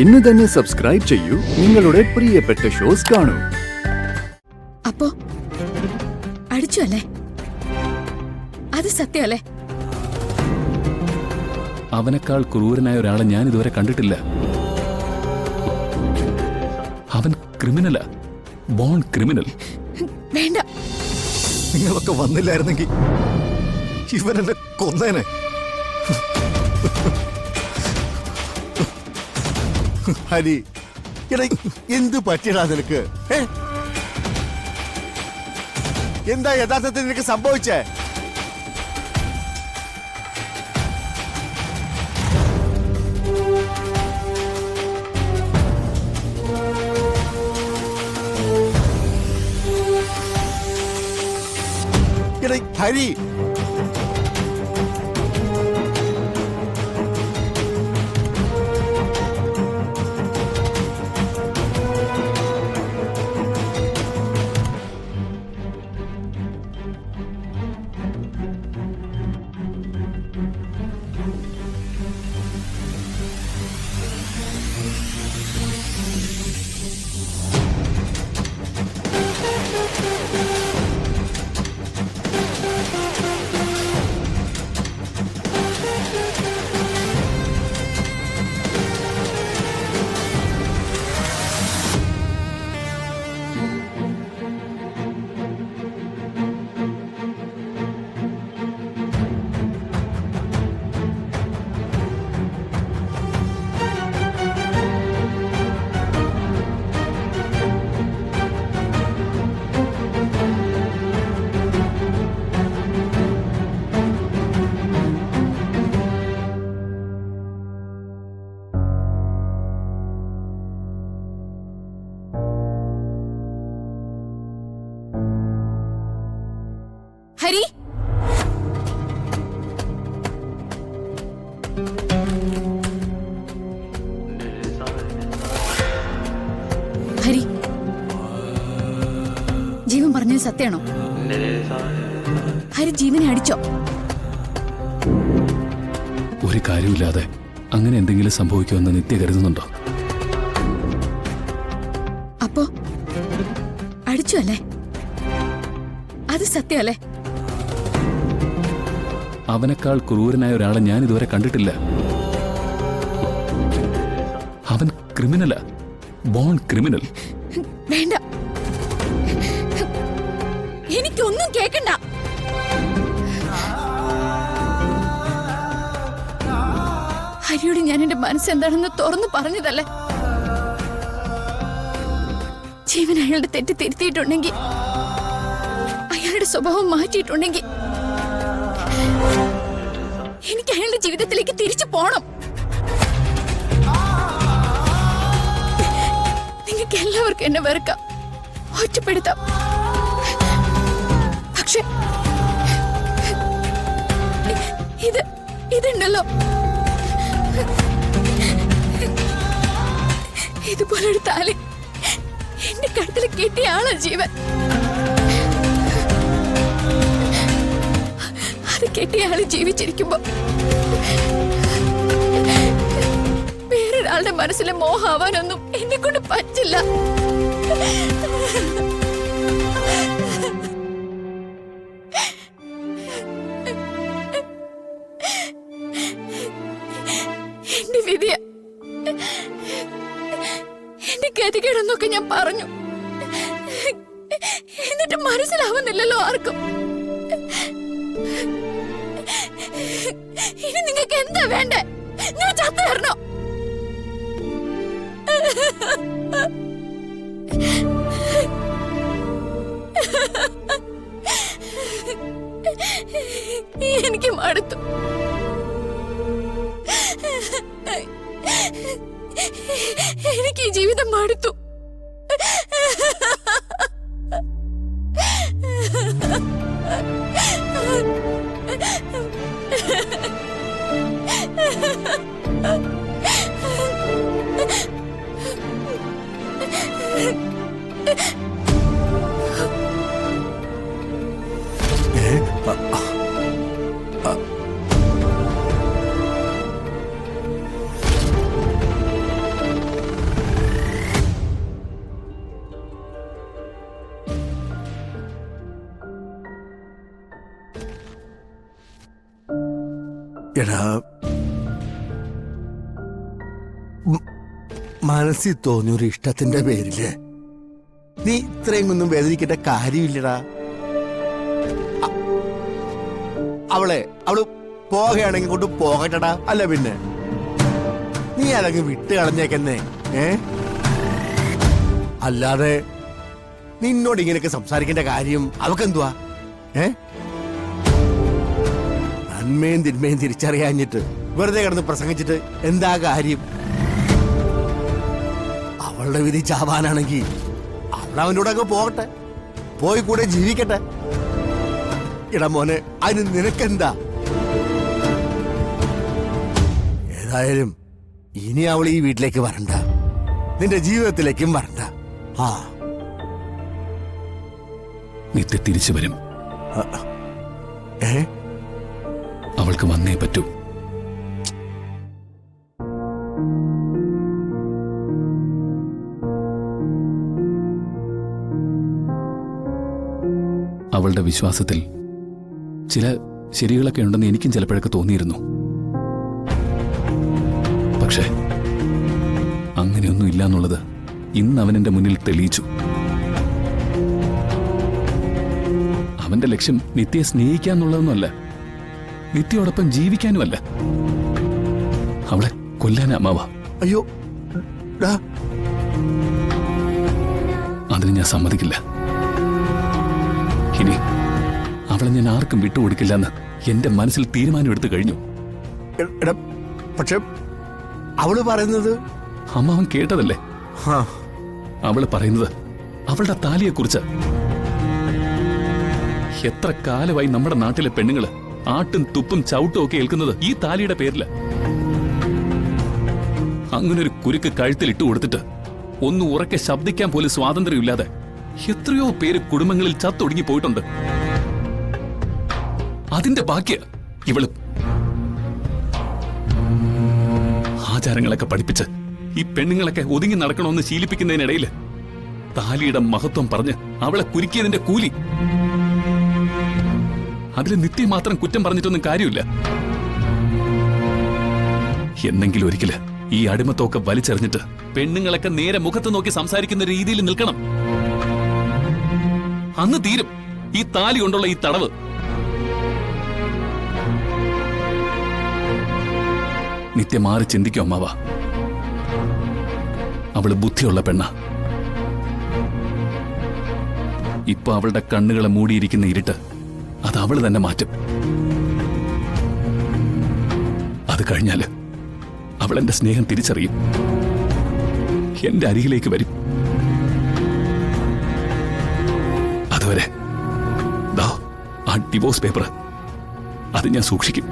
ഇന്ന് തന്നെ സബ്സ്ക്രൈബ് ചെയ്യൂ, നിങ്ങളുടെ പ്രിയപ്പെട്ട ഷോസ് കാണൂ. അപ്പോ അടിച്ചു അല്ലേ? അത് സത്യമല്ലേ? അവനേക്കാൾ ക്രൂരനായ ഒരാളെ ഞാൻ ഇതുവരെ കണ്ടിട്ടില്ല. അവൻ ക്രിമിനലാ, ബോൺ ക്രിമിനൽ. വേണ്ട, നിങ്ങളൊക്കെ വന്നില്ലായിരുന്നെങ്കിൽ ഇവനെന്നെ കൊന്നേനെ. ഹരി, എടാ എന്ത് പറ്റിയടാ നിനക്ക്? എന്താ യഥാർത്ഥത്തിൽ നിനക്ക് സംഭവിച്ചേ? എടാ ഹരി, ഹരി, ഹരി, ജീവൻ പറഞ്ഞത് സത്യമാണോ? ഹരി ജീവനെ അടിച്ചോ? ഒരു കാര്യമില്ലാതെ അങ്ങനെ എന്തെങ്കിലും സംഭവിക്കുമെന്ന് നിത്യ കരുതുന്നുണ്ടോ? അപ്പോ അടിച്ചു അല്ലേ? അത് സത്യമല്ലേ? അവനേക്കാൾ ക്രൂരനായ ഒരാളെ ഞാൻ ഇതുവരെ കണ്ടിട്ടില്ല. അവൻ ക്രിമിനലാ, ബോൺ ക്രിമിനൽ. വേണ്ട, എനിക്കൊന്നും കേക്കണ്ട. ഹരിയോട് ഞാൻ എന്റെ മനസ്സെന്താണെന്ന് തുറന്നു പറഞ്ഞതല്ലേ? ജീവൻ അയാളുടെ തെറ്റ് തിരുത്തിയിട്ടുണ്ടെങ്കിൽ, അയാളുടെ സ്വഭാവം മാറ്റിയിട്ടുണ്ടെങ്കിൽ എനിക്ക് അയാളുടെ ജീവിതത്തിലേക്ക് തിരിച്ചു പോണം. നിങ്ങൾക്ക് എല്ലാവർക്കും എന്നെ വെറുക്കാം, ഒറ്റപ്പെടുത്താം. പക്ഷെ ഇതുണ്ടല്ലോ, ഇതുപോലൊരു താലി എന്റെ കഴുത്തിൽ കെട്ടിയ ആളാ ജീവൻ. അത് കെട്ടിയ ആള് ജീവിച്ചിരിക്കുമ്പോ വേറൊരാളുടെ മനസ്സിലെ മോഹാവാനൊന്നും എന്നെ കൊണ്ട് പറ്റില്ല. എന്റെ വിധിയ, എന്റെ ഗതികേടെന്നൊക്കെ ഞാൻ പറഞ്ഞു, എന്നിട്ട് മനസ്സിലാവുന്നില്ലല്ലോ ആർക്കും. ഇനി നിങ്ങൾക്ക് എന്താ വേണ്ടേ? ഞാൻ ചത്തു തരണോ? എനിക്ക് മടുത്തു. എനിക്ക് ഈ ജീവിതം മടുത്തു. എടാ മനസ്സിൽ തോന്നിയൊരു ഇഷ്ടത്തിന്റെ പേരില് നീ ഇത്രയും ഒന്നും വേദനിക്കേണ്ട കാര്യമില്ലടാ. അവള് പോകുകയാണെങ്കിൽ കൊണ്ട് പോകട്ടടാ. അല്ല പിന്നെ നീ അതങ്ങ് വിട്ട് കളഞ്ഞേക്കെന്നേ. അല്ലാതെ നിന്നോട് ഇങ്ങനെയൊക്കെ സംസാരിക്കേണ്ട കാര്യം അവക്കെന്തുവാ? നന്മയും തിന്മയും തിരിച്ചറിയാഞ്ഞിട്ട് വെറുതെ കിടന്ന് പ്രസംഗിച്ചിട്ട് എന്താ കാര്യം? അവളുടെ വിധി ചാവാനാണെങ്കിൽ അവളവൻ്റെ കൂടെ അങ്ങ് പോകട്ടെ, പോയി കൂടെ ജീവിക്കട്ടെ. ഇടാ മോനെ, അതിന് നിനക്കെന്താ? ഏതായാലും ഇനി അവൾ ഈ വീട്ടിലേക്ക് വരണ്ട, നിന്റെ ജീവിതത്തിലേക്കും വരണ്ട. നിത്യ തിരിച്ചു വരും. അവൾക്ക് വന്നേ പറ്റൂ. അവളുടെ വിശ്വാസത്തിൽ ചില ശരികളൊക്കെ ഉണ്ടെന്ന് എനിക്കും ചിലപ്പോഴൊക്കെ തോന്നിയിരുന്നു. പക്ഷേ അങ്ങനെയൊന്നും ഇല്ല എന്നുള്ളത് ഇന്ന് അവൻ എന്റെ മുന്നിൽ തെളിയിച്ചു. അവന്റെ ലക്ഷ്യം നിത്യയെ സ്നേഹിക്കാന്നുള്ളതൊന്നുമല്ല, നിത്യയോടൊപ്പം ജീവിക്കാനുമല്ല, അവളെ കൊല്ലാൻ അമ്മാവ. അയ്യോ, അതിന് ഞാൻ സമ്മതിക്കില്ല. ഇനി അവളെ ഞാൻ ആർക്കും വിട്ടുകൊടുക്കില്ലെന്ന് എന്റെ മനസ്സിൽ തീരുമാനമെടുത്തു കഴിഞ്ഞു. പക്ഷെ അവള് പറയുന്നത് അമ്മാവൻ കേട്ടതല്ലേ? അവള് പറയുന്നത് അവളുടെ താലിയെക്കുറിച്ച്. എത്ര കാലമായി നമ്മുടെ നാട്ടിലെ പെണ്ണുങ്ങള് ആട്ടും തുപ്പും ചവിട്ടും ഒക്കെ ഏൽക്കുന്നത് ഈ താലിയുടെ പേരില്. അങ്ങനൊരു കുരുക്ക് കഴുത്തിൽ ഇട്ടു കൊടുത്തിട്ട് ഒന്ന് ഉറക്കെ ശബ്ദിക്കാൻ പോലും സ്വാതന്ത്ര്യമില്ലാതെ എത്രയോ പേര് കുടുംബങ്ങളിൽ ചത്തൊടുങ്ങി പോയിട്ടുണ്ട്. അതിന്റെ ബാക്കിയ ഇവള്. ആചാരങ്ങളൊക്കെ പഠിപ്പിച്ച് ഈ പെണ്ണുങ്ങളൊക്കെ ഒതുങ്ങി നടക്കണമെന്ന് ശീലിപ്പിക്കുന്നതിനിടയിൽ താലിയുടെ മഹത്വം പറഞ്ഞ് അവളെ കുരുക്കിയതിന്റെ കൂലി. അതിൽ നിത്യ മാത്രം കുറ്റം പറഞ്ഞിട്ടൊന്നും കാര്യമില്ല. എന്നെങ്കിലും ഒരിക്കല് ഈ അടിമത്തൊക്കെ വലിച്ചെറിഞ്ഞിട്ട് പെണ്ണുങ്ങളൊക്കെ നേരെ മുഖത്ത് നോക്കി സംസാരിക്കുന്ന രീതിയിൽ നിൽക്കണം. അന്ന് തീരും ഈ താലി കൊണ്ടുള്ള ഈ തടവ്. നിത്യ മാറി ചിന്തിക്കും അമ്മാവ. അവള് ബുദ്ധിയുള്ള പെണ്ണ. ഇപ്പൊ അവളുടെ കണ്ണുകളെ മൂടിയിരിക്കുന്ന ഇരുട്ട് അത് അവള് തന്നെ മാറ്റും. അത് കഴിഞ്ഞാല് അവൾ എന്റെ സ്നേഹം തിരിച്ചറിയും, എന്റെ അരികിലേക്ക് വരും. അതുവരെ ആ ഡിവോഴ്സ് പേപ്പർ അത് ഞാൻ സൂക്ഷിക്കും.